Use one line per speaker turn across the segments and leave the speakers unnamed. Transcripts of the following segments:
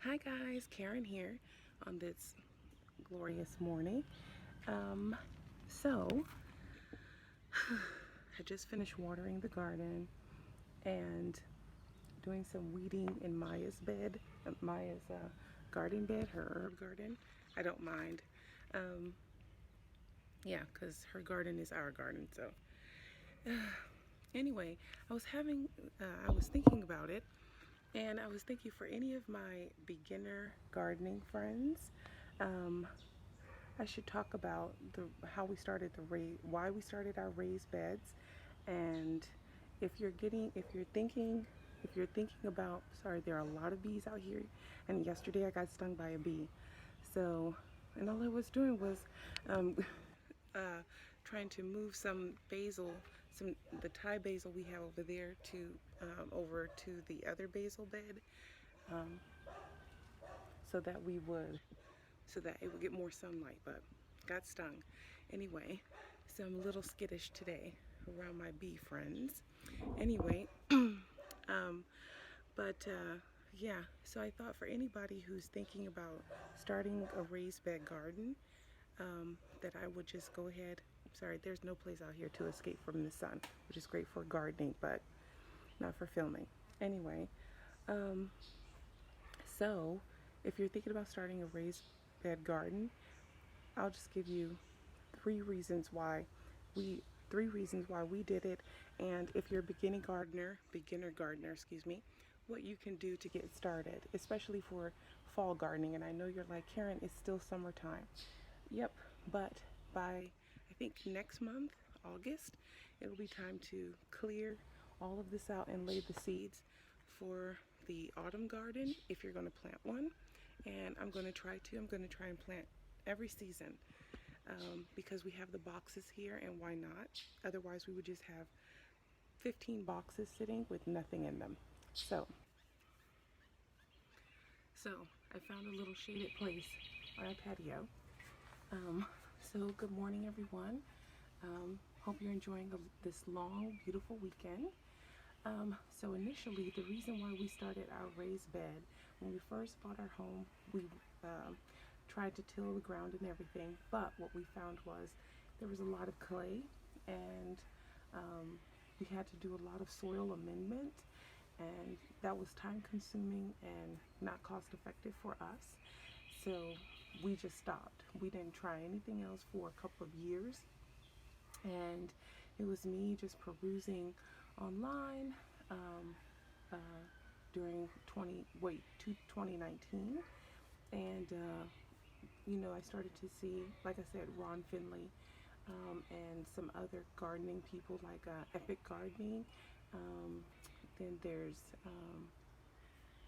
Hi guys, Karen here on this glorious morning. Um, so I just finished watering the garden and doing some weeding in Maya's bed, Maya's garden bed, her herb garden. I don't mind. Um, yeah, because her garden is our garden. So anyway, I was thinking about it, and I was thinking for any of my beginner gardening friends. Um, I should talk about how we started why we started our raised beds, and if you're thinking about, sorry, there are a lot of bees out here, and yesterday I got stung by a bee, so, and all I was doing was um, uh, trying to move some basil, the Thai basil we have over there over to the other basil bed, um, so that we would so that it would get more sunlight, but got stung. Anyway, so I'm a little skittish today around my bee friends. Anyway, um, but yeah, so I thought for anybody who's thinking about starting a raised bed garden, that I would just go ahead. Sorry, there's no place out here to escape from the sun, which is great for gardening, but not for filming. Anyway, um, so if you're thinking about starting a raised bed garden, I'll just give you three reasons why we did it, and if you're a beginner gardener, excuse me, what you can do to get started, especially for fall gardening. And I know you're like, Karen, it's still summertime. Yep, but by I think next month, August, it'll be time to clear all of this out and lay the seeds for the autumn garden if you're going to plant one. And I'm going to try and plant every season, because we have the boxes here, and why not? Otherwise, we would just have 15 boxes sitting with nothing in them. So I found a little shaded place on our patio. Um, so good morning, everyone. Hope you're enjoying this long, beautiful weekend. So initially, the reason why we started our raised bed, when we first bought our home, we um, tried to till the ground and everything, but what we found was there was a lot of clay, and we had to do a lot of soil amendment, and that was time consuming and not cost effective for us. So we just stopped. We didn't try anything else for a couple of years, and it was me just perusing online, um, uh, during 2019, and I started to see, like I said, Ron Finley, and some other gardening people like Epic Gardening. Um, then there's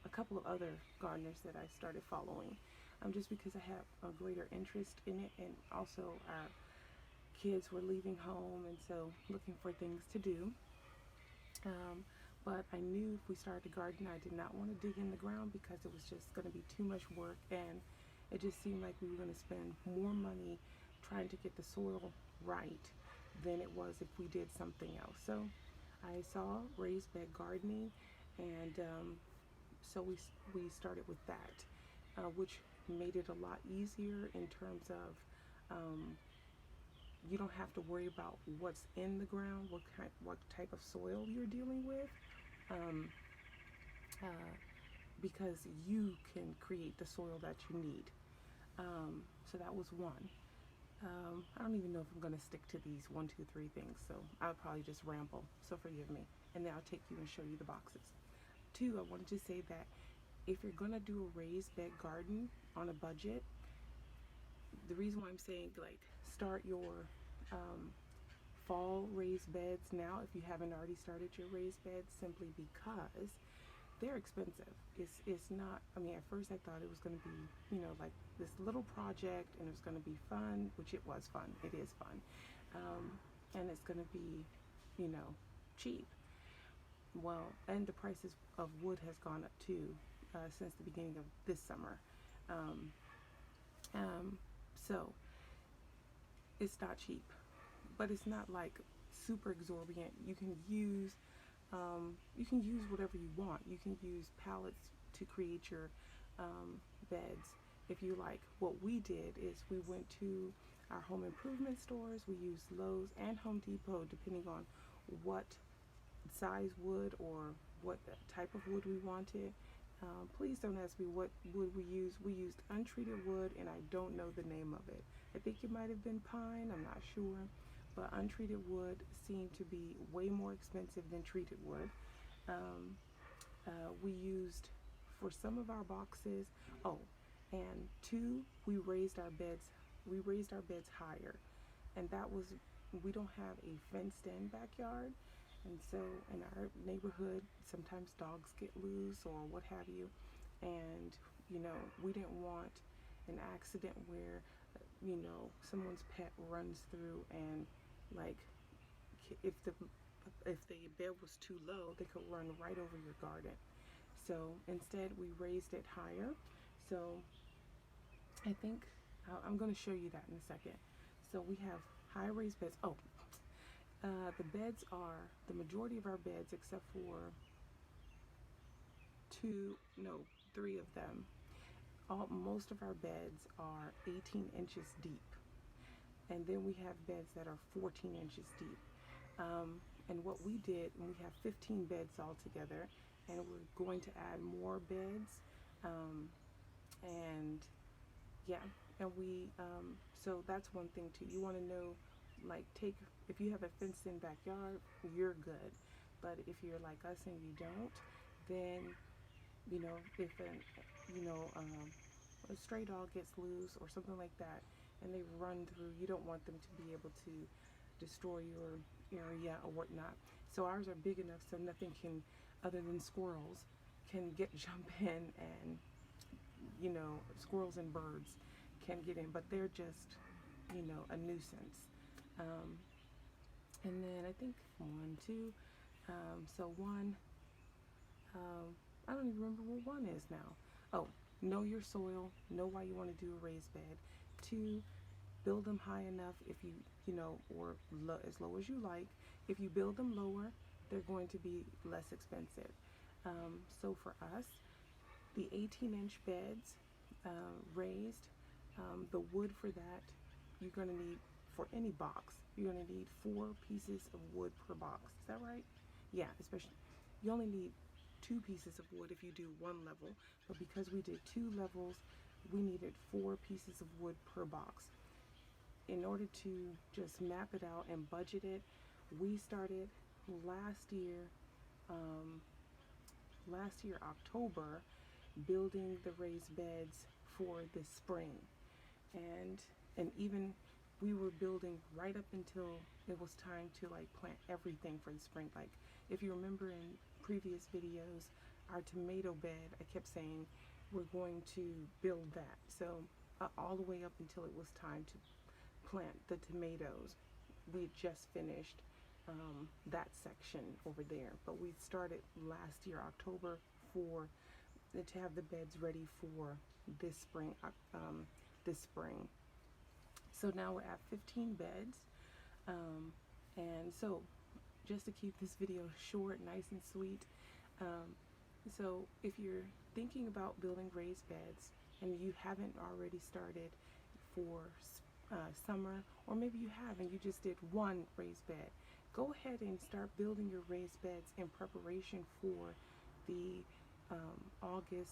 a couple of other gardeners that I started following, just because I have a greater interest in it, and also our kids were leaving home, and so looking for things to do. Um, but I knew if we started to garden, I did not want to dig in the ground because it was just going to be too much work, and it just seemed like we were going to spend more money trying to get the soil right than it was if we did something else. So I saw raised bed gardening, and so we started with that, which made it a lot easier in terms of, um, you don't have to worry about what's in the ground, what type of soil you're dealing with, um, uh, because you can create the soil that you need. So that was one. I don't even know if I'm going to stick to these one, two, three things, so I'll probably just ramble. So forgive me, and then I'll take you and show you the boxes. Two, I wanted to say that if you're going to do a raised bed garden on a budget, the reason why I'm saying, like, start your um, fall raised beds now if you haven't already started your raised beds, simply because they're expensive. It's not, I mean, at first I thought it was going to be, like this little project, and it was going to be fun, which it was fun. It is fun. And it's going to be, you know, cheap. Well, and the prices of wood has gone up too, since the beginning of this summer. Um, um, so it's not cheap, but it's not like super exorbitant. You can use whatever you want. You can use pallets to create your beds. If you like, what we did is we went to our home improvement stores. We used Lowe's and Home Depot, depending on what size wood or what type of wood we wanted. Please don't ask me what wood we used. We used untreated wood, and I don't know the name of it. I think it might have been pine, I'm not sure. But untreated wood seemed to be way more expensive than treated wood. Um, we used for some of our boxes, oh, and two, we raised our beds higher. And that was, we don't have a fenced in backyard. And so in our neighborhood, sometimes dogs get loose or what have you. And, we didn't want an accident where, someone's pet runs through and like if the bed was too low, they could run right over your garden. So instead, we raised it higher. So I think I'm going to show you that in a second. So we have high raised beds. Oh, the beds are the majority of our beds, except for three of them. Most of our beds are 18 inches deep, and then we have beds that are 14 inches deep. And what we did, and we have 15 beds altogether, and we're going to add more beds. And yeah, and so that's one thing too. You want to know, like, if you have a fenced in backyard, you're good. But if you're like us and you don't, then, if a stray dog gets loose or something like that, and they run through, you don't want them to be able to destroy your area or whatnot. So ours are big enough so nothing can, other than squirrels, can jump in, and squirrels and birds can get in, but they're just a nuisance. And then I think one, two, so one, I don't even remember what one is now. Oh, know your soil, know why you want to do a raised bed. Two, build them high enough if or as low as you like. If you build them lower, they're going to be less expensive. So for us, the 18-inch beds, raised, the wood for that, you're going to need, for any box, you're going to need 4 pieces of wood per box. Is that right? Yeah, especially, you only need 2 pieces of wood if you do one level, but because we did 2 levels, we needed 4 pieces of wood per box. In order to just map it out and budget it, we started last year October, building the raised beds for this spring. And even we were building right up until it was time to like plant everything for the spring. Like, if you remember in previous videos, our tomato bed, I kept saying we're going to build that. So all the way up until it was time to plant the tomatoes, we had just finished that section over there. But we started last year October to have the beds ready for this spring. So now we're at 15 beds. And so just to keep this video short, nice and sweet, so if you're thinking about building raised beds and you haven't already started for summer, or maybe you have and you just did one raised bed, go ahead and start building your raised beds in preparation for the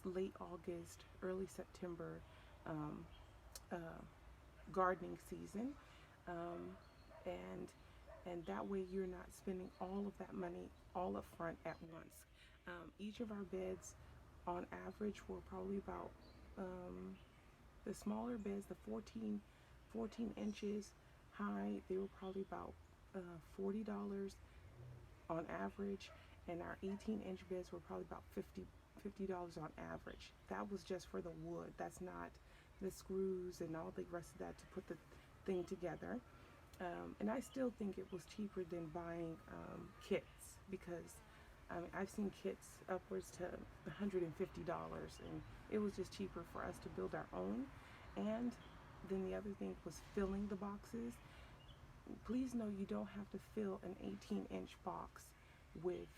late August, early September gardening season. And that way you're not spending all of that money all up front at once. Each of our beds on average were probably about, the smaller beds, the 14 inches high, they were probably about $40 on average, and our 18-inch beds were probably about $50 on average. That was just for the wood. That's not the screws and all the rest of that to put the thing together. And I still think it was cheaper than buying kits, because I've seen kits upwards to $150, and it was just cheaper for us to build our own. And then the other thing was filling the boxes. Please know you don't have to fill an 18-inch box with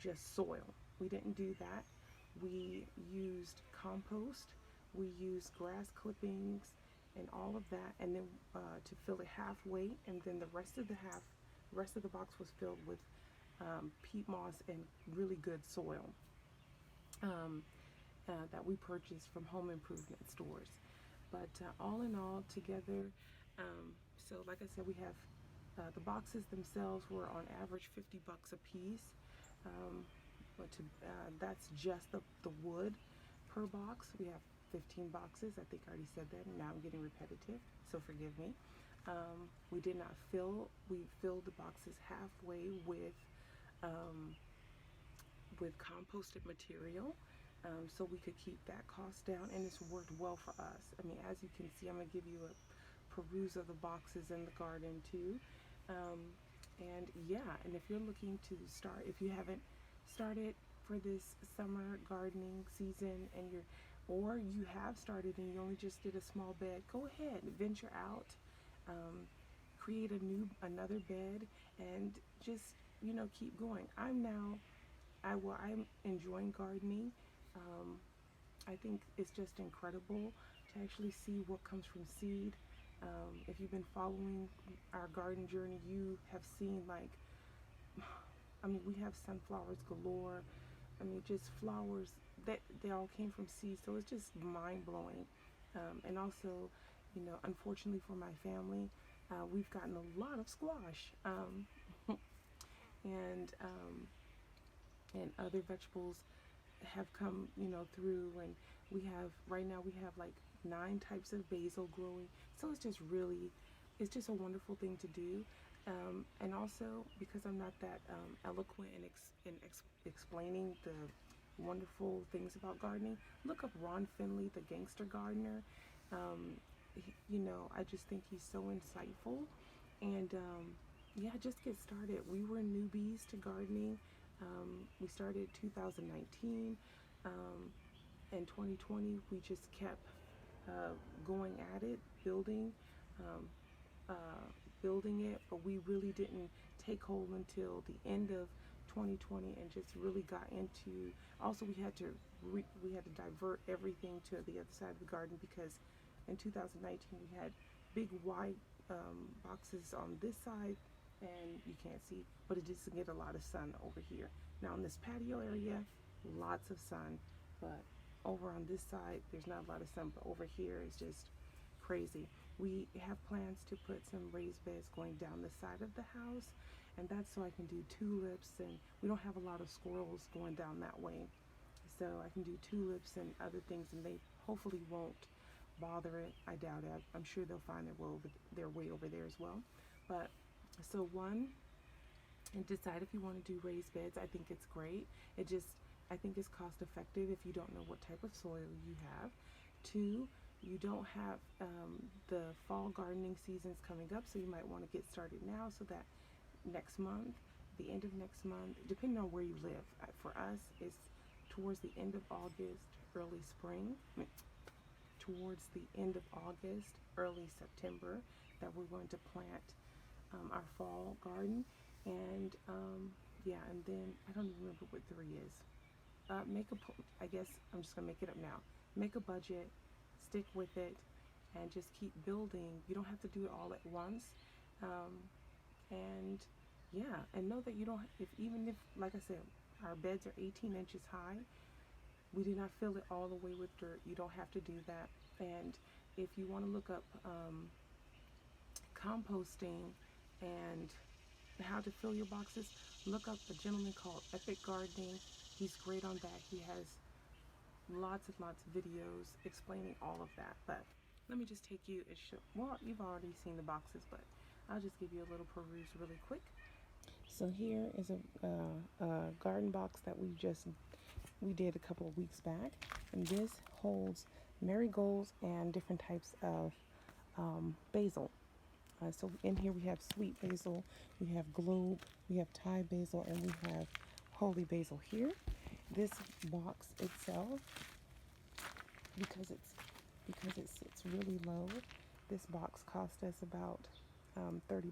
just soil. We didn't do that. We used compost, we used grass clippings, and all of that, and then to fill it halfway, and then the rest of the box was filled with peat moss and really good soil that we purchased from home improvement stores. But all in all, together, so like I said, we have the boxes themselves were on average $50 a piece. Um, but that's just the wood per box. We have 15 boxes. I think I already said that, and now I'm getting repetitive, so forgive me. We did not fill. We filled the boxes halfway um, with composted material, so we could keep that cost down, and it's worked well for us. I mean, as you can see, I'm gonna give you a peruse of the boxes in the garden too. Um, and yeah, and if you're looking to start, if you haven't started for this summer gardening season, and or you have started and you only just did a small bed, go ahead, venture out, um, create another bed, and just keep going. I'm enjoying gardening. Um, I think it's just incredible to actually see what comes from seed. If you've been following our garden journey, you have seen, like, I mean, we have sunflowers galore. I mean, just flowers that they all came from seeds. So it's just mind blowing. And also, unfortunately for my family, we've gotten a lot of squash, and other vegetables have come, through, and we have right now we have like 9 types of basil growing. So it's just a wonderful thing to do. And also, because I'm not that eloquent in explaining the wonderful things about gardening, look up Ron Finley, the gangster gardener. Um, I just think he's so insightful, and yeah, just get started. We were newbies to gardening. We started 2019. Um, in 2020, we just kept going at it, um, uh, building it, but we really didn't take hold until the end of 2020, and just really got into. Also, we had to divert everything to the other side of the garden, because in 2019 we had big wide boxes on this side, and you can't see, but it doesn't get a lot of sun over here. Now in this patio area, lots of sun, but over on this side there's not a lot of sun, but over here is just crazy. We have plans to put some raised beds going down the side of the house, and that's so I can do tulips, and we don't have a lot of squirrels going down that way, so I can do tulips and other things, and they hopefully won't bother it. I doubt it. I'm sure they'll find their way over there as well. But so one, and decide if you want to do raised beds. I think it's great. I think it's cost effective if you don't know what type of soil you have. Two, you don't have the fall gardening seasons coming up, so you might want to get started now, so that next month, the end of next month, depending on where you live. For us, it's towards the end of August, early spring. Towards the end of August, early September, that we're going to plant our fall garden. And yeah, and then I don't even remember what 3 is. I guess I'm just gonna make it up now. Make a budget, stick with it, and just keep building. You don't have to do it all at once. Um, and yeah, and know that you don't. Even if, like I said, our beds are 18 inches high, we did not fill it all the way with dirt. You don't have to do that. And if you want to look up composting and how to fill your boxes, look up a gentleman called Epic Gardening. He's great on that. He has lots and lots of videos explaining all of that. But let me just take you and show. Well, you've already seen the boxes, but I'll just give you a little peruse really quick. So here is a garden box that we did a couple of weeks back, and this holds marigolds and different types of basil. So in here we have sweet basil, we have globe, we have Thai basil, and we have holy basil here. This box itself, because it sits really low, this box cost us about $30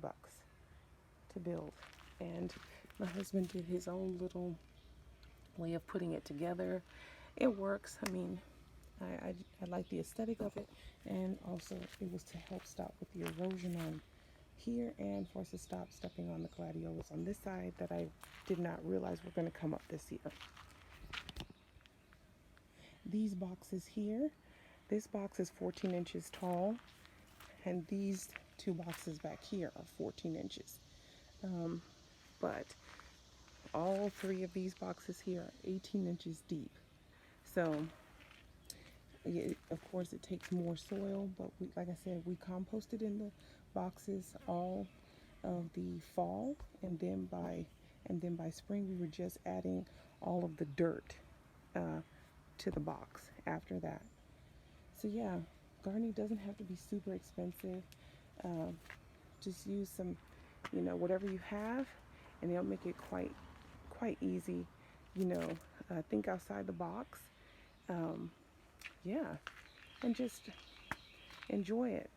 to build, and my husband did his own little way of putting it together, it works. I mean, I like the aesthetic of it, and also it was to help stop with the erosion on here and for us to stop stepping on the gladiolus on this side that I did not realize were going to come up this year. These boxes here, this box is 14 inches tall, and these two boxes back here are 14 inches. But all three of these boxes here are 18 inches deep. So, of course, it takes more soil, but like I said, we composted in the boxes all of the fall, and then by spring we were just adding all of the dirt to the box after that. So yeah, gardening doesn't have to be super expensive. Uh, just use some, whatever you have, and it'll make it quite easy. Think outside the box. Um, yeah, and just enjoy it.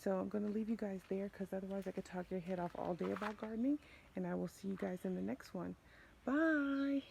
So I'm going to leave you guys there because otherwise I could talk your head off all day about gardening. And I will see you guys in the next one. Bye.